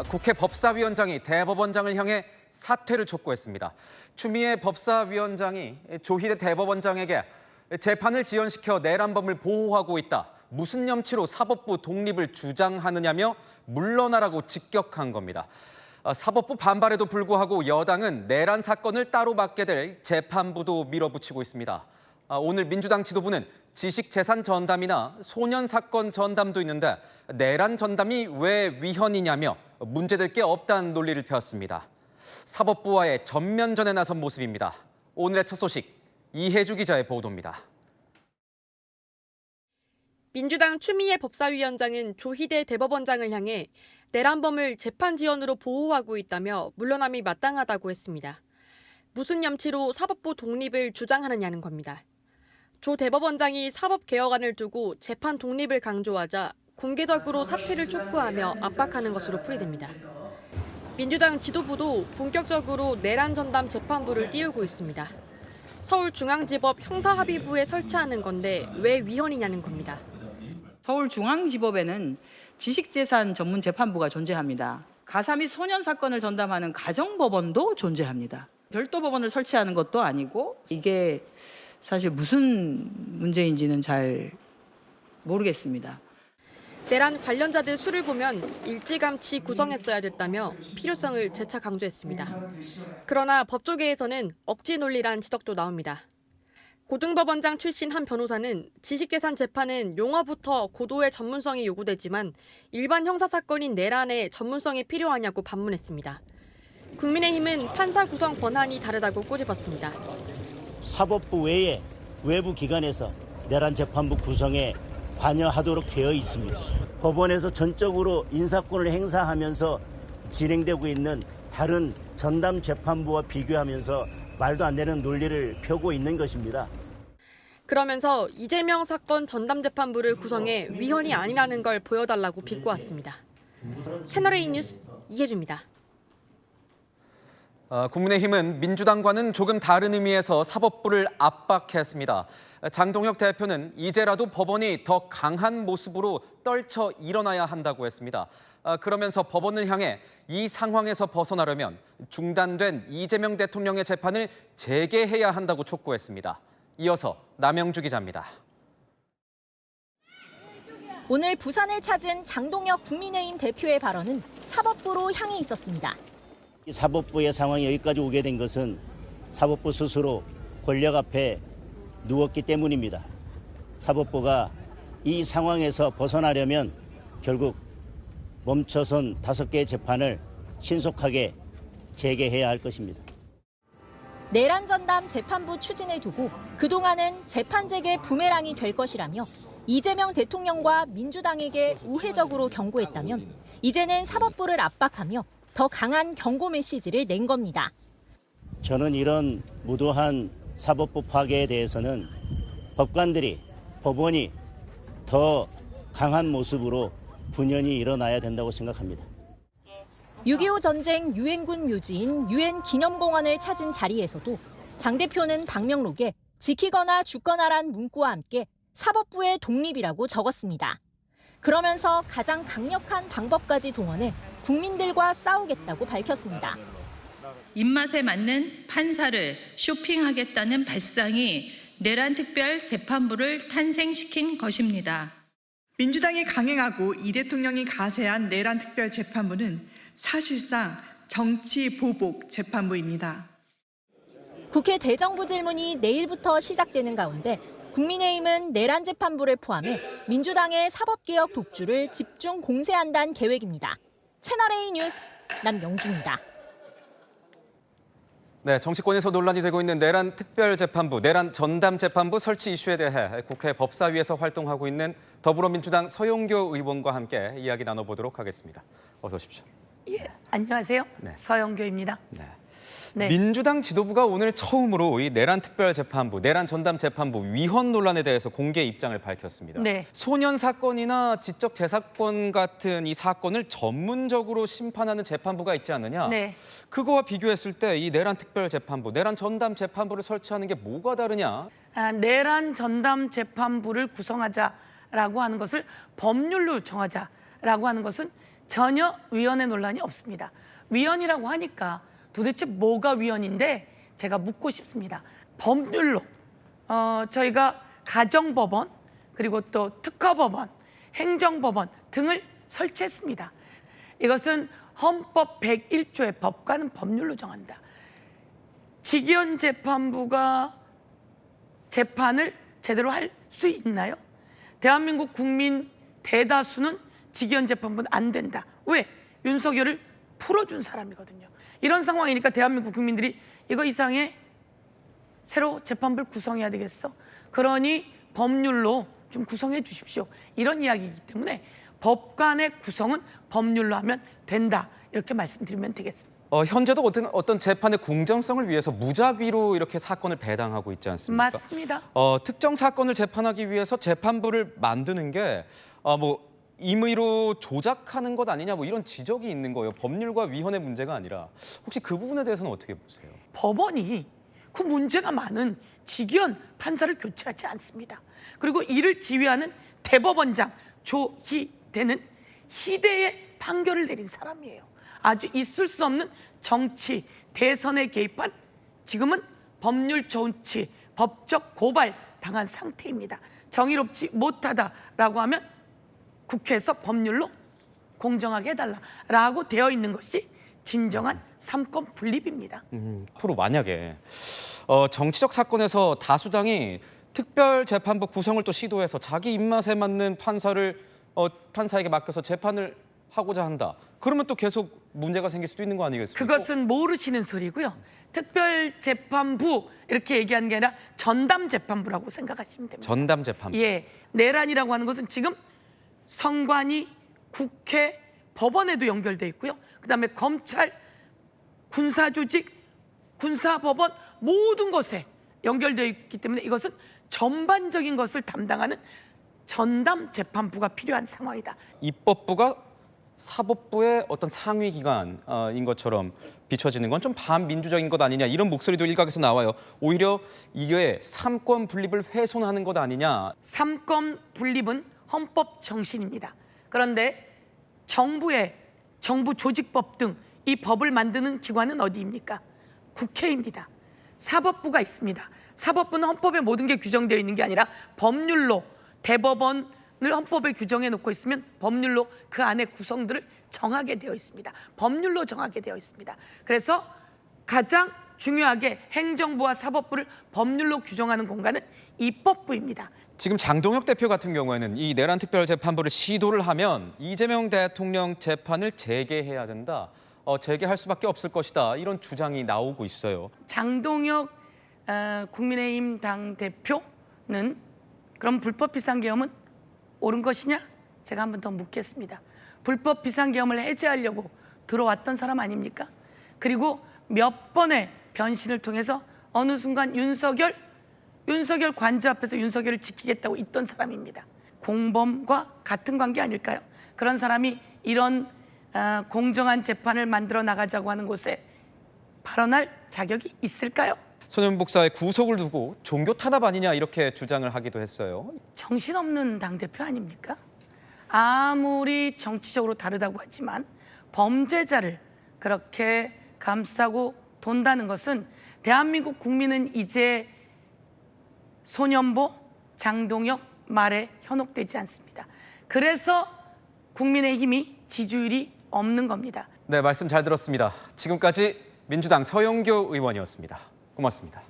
국회 법사위원장이 대법원장을 향해 사퇴를 촉구했습니다. 추미애 법사위원장이 조희대 대법원장에게 재판을 지연시켜 내란범을 보호하고 있다. 무슨 염치로 사법부 독립을 주장하느냐며 물러나라고 직격한 겁니다. 사법부 반발에도 불구하고 여당은 내란 사건을 따로 맡게 될 재판부도 밀어붙이고 있습니다. 오늘 민주당 지도부는 지식재산 전담이나 소년 사건 전담도 있는데 내란 전담이 왜 위헌이냐며 문제될 게 없다는 논리를 펴왔습니다. 사법부와의 전면전에 나선 모습입니다. 오늘의 첫 소식, 이혜주 기자의 보도입니다. 민주당 추미애 법사위원장은 조희대 대법원장을 향해 내란범을 재판 지연으로 보호하고 있다며 물러남이 마땅하다고 했습니다. 무슨 염치로 사법부 독립을 주장하느냐는 겁니다. 조 대법원장이 사법개혁안을 두고 재판 독립을 강조하자 공개적으로 사퇴를 촉구하며 압박하는 것으로 풀이됩니다. 민주당 지도부도 본격적으로 내란 전담 재판부를 띄우고 있습니다. 서울중앙지법 형사합의부에 설치하는 건데 왜 위헌이냐는 겁니다. 서울중앙지법에는 지식재산 전문 재판부가 존재합니다. 가사 및 소년 사건을 전담하는 가정법원도 존재합니다. 별도 법원을 설치하는 것도 아니고 이게 사실 무슨 문제인지는 잘 모르겠습니다. 내란 관련자들 수를 보면 일찌감치 구성했어야 됐다며 필요성을 재차 강조했습니다. 그러나 법조계에서는 억지 논리란 지적도 나옵니다. 고등법원장 출신 한 변호사는 지식재산 재판은 용어부터 고도의 전문성이 요구되지만 일반 형사사건인 내란에 전문성이 필요하냐고 반문했습니다. 국민의힘은 판사 구성 권한이 다르다고 꼬집었습니다. 사법부 외에 외부 기관에서 내란 재판부 구성에 관여하도록 되어 있습니다. 법원에서 전적으로 인사권을 행사하면서 진행되고 있는 다른 전담 재판부와 비교하면서 말도 안 되는 논리를 펴고 있는 것입니다. 그러면서 이재명 사건 전담재판부를 구성해 위헌이 아니라는 걸 보여달라고 비꼬았습니다. 채널A 뉴스 이혜주입니다. 국민의힘은 민주당과는 조금 다른 의미에서 사법부를 압박했습니다. 장동혁 대표는 이제라도 법원이 더 강한 모습으로 떨쳐 일어나야 한다고 했습니다. 그러면서 법원을 향해 이 상황에서 벗어나려면 중단된 이재명 대통령의 재판을 재개해야 한다고 촉구했습니다. 이어서 남영주 기자입니다. 오늘 부산을 찾은 장동혁 국민의힘 대표의 발언은 사법부로 향해 있었습니다. 사법부의 상황이 여기까지 오게 된 것은 사법부 스스로 권력 앞에 누웠기 때문입니다. 사법부가 이 상황에서 벗어나려면 결국 멈춰선 5개의 재판을 신속하게 재개해야 할 것입니다. 내란 전담 재판부 추진을 두고 그동안은 재판 재개 부메랑이 될 것이라며 이재명 대통령과 민주당에게 우회적으로 경고했다면 이제는 사법부를 압박하며 더 강한 경고 메시지를 낸 겁니다. 저는 이런 무도한 사법부 파괴에 대해서는 법관들이, 법원이 더 강한 모습으로 분연히 일어나야 된다고 생각합니다. 6.25 전쟁 유엔군 묘지인 유엔 기념공원을 찾은 자리에서도 장 대표는 방명록에 지키거나 죽거나란 문구와 함께 사법부의 독립이라고 적었습니다. 그러면서 가장 강력한 방법까지 동원해 국민들과 싸우겠다고 밝혔습니다. 입맛에 맞는 판사를 쇼핑하겠다는 발상이 내란특별 재판부를 탄생시킨 것입니다. 민주당이 강행하고 이 대통령이 가세한 내란특별 재판부는 사실상 정치 보복 재판부입니다. 국회 대정부 질문이 내일부터 시작되는 가운데 국민의힘은 내란 재판부를 포함해 민주당의 사법개혁 독주를 집중 공세한다는 계획입니다. 채널A 뉴스 남영주입니다. 네, 정치권에서 논란이 되고 있는 내란 특별재판부, 내란 전담재판부 설치 이슈에 대해 국회 법사위에서 활동하고 있는 더불어민주당 서영교 의원과 함께 이야기 나눠보도록 하겠습니다. 어서 오십시오. 예, 안녕하세요. 네. 서영교입니다. 네. 민주당 지도부가 오늘 처음으로 이 내란 특별재판부, 내란 전담재판부 위헌 논란에 대해서 공개 입장을 밝혔습니다. 네. 소년 사건이나 지적 재산권 같은 이 사건을 전문적으로 심판하는 재판부가 있지 않느냐. 네. 그거와 비교했을 때 이 내란 특별재판부, 내란 전담재판부를 설치하는 게 뭐가 다르냐. 내란 전담 재판부를 구성하자라고 하는 것을 법률로 정하자라고 하는 것은 전혀 위헌의 논란이 없습니다. 위헌이라고 하니까 도대체 뭐가 위헌인데 제가 묻고 싶습니다. 법률로 저희가 가정법원 그리고 또 특허법원, 행정법원 등을 설치했습니다. 이것은 헌법 101조의 법과는 법률로 정한다. 직위원 재판부가 재판을 제대로 할 수 있나요? 대한민국 국민 대다수는 직위원 재판부는 안 된다. 왜? 윤석열을 풀어준 사람이거든요. 이런 상황이니까 대한민국 국민들이 이거 이상해 새로 재판부를 구성해야 되겠어. 그러니 법률로 좀 구성해 주십시오. 이런 이야기이기 때문에 법관의 구성은 법률로 하면 된다. 이렇게 말씀드리면 되겠습니다. 현재도 어떤 재판의 공정성을 위해서 무작위로 이렇게 사건을 배당하고 있지 않습니까? 맞습니다. 특정 사건을 재판하기 위해서 재판부를 만드는 게 뭐 임의로 조작하는 것 아니냐 뭐 이런 지적이 있는 거예요. 법률과 위헌의 문제가 아니라 혹시 그 부분에 대해서는 어떻게 보세요? 법원이 그 문제가 많은 직위원 판사를 교체하지 않습니다. 그리고 이를 지휘하는 대법원장 조희대는 희대의 판결을 내린 사람이에요. 아주 있을 수 없는 정치, 대선에 개입한 지금은 법률 조치, 법적 고발 당한 상태입니다. 정의롭지 못하다라고 하면 국회에서 법률로 공정하게 해달라라고 되어 있는 것이 진정한 삼권 분립입니다. 앞으로 만약에 정치적 사건에서 다수당이 특별재판부 구성을 또 시도해서 자기 입맛에 맞는 판사에게 맡겨서 재판을 하고자 한다. 그러면 또 계속 문제가 생길 수도 있는 거 아니겠습니까? 그것은 모르시는 소리고요. 특별재판부 이렇게 얘기하는 게 아니라 전담재판부라고 생각하시면 됩니다. 전담재판부. 예, 내란이라고 하는 것은 지금 선관위, 국회, 법원에도 연결돼 있고요. 그다음에 검찰, 군사조직, 군사법원 모든 것에 연결되어 있기 때문에 이것은 전반적인 것을 담당하는 전담재판부가 필요한 상황이다. 입법부가 사법부의 어떤 상위 기관인 것처럼 비춰지는 건 좀 반민주적인 것 아니냐 이런 목소리도 일각에서 나와요. 오히려 이게 삼권 분립을 훼손하는 것 아니냐. 삼권 분립은 헌법 정신입니다. 그런데 정부 조직법 등 이 법을 만드는 기관은 어디입니까? 국회입니다. 사법부가 있습니다. 사법부는 헌법에 모든 게 규정되어 있는 게 아니라 법률로 대법원을 헌법에 규정해 놓고 있으면 법률로 그 안에 구성들을 정하게 되어 있습니다. 법률로 정하게 되어 있습니다. 그래서 가장 중요하게 행정부와 사법부를 법률로 규정하는 공간은 입법부입니다. 지금 장동혁 대표 같은 경우에는 이 내란 특별재판부를 시도를 하면 이재명 대통령 재판을 재개해야 된다. 재개할 수밖에 없을 것이다. 이런 주장이 나오고 있어요. 장동혁 국민의힘 당대표는 그럼 불법 비상계엄은 옳은 것이냐? 제가 한 번 더 묻겠습니다. 불법 비상계엄을 해제하려고 들어왔던 사람 아닙니까? 그리고 몇 번의 변신을 통해서 어느 순간 윤석열 관저 앞에서 윤석열을 지키겠다고 있던 사람입니다. 공범과 같은 관계 아닐까요? 그런 사람이 이런 공정한 재판을 만들어 나가자고 하는 곳에 발언할 자격이 있을까요? 손현보 목사의 구속을 두고 종교 탄압 아니냐 이렇게 주장을 하기도 했어요. 정신없는 당대표 아닙니까? 아무리 정치적으로 다르다고 하지만 범죄자를 그렇게 감싸고 돈다는 것은 대한민국 국민은 이제 손현보, 장동혁 말에 현혹되지 않습니다. 그래서 국민의힘이 지지율이 없는 겁니다. 네, 말씀 잘 들었습니다. 지금까지 민주당 서영교 의원이었습니다. 고맙습니다.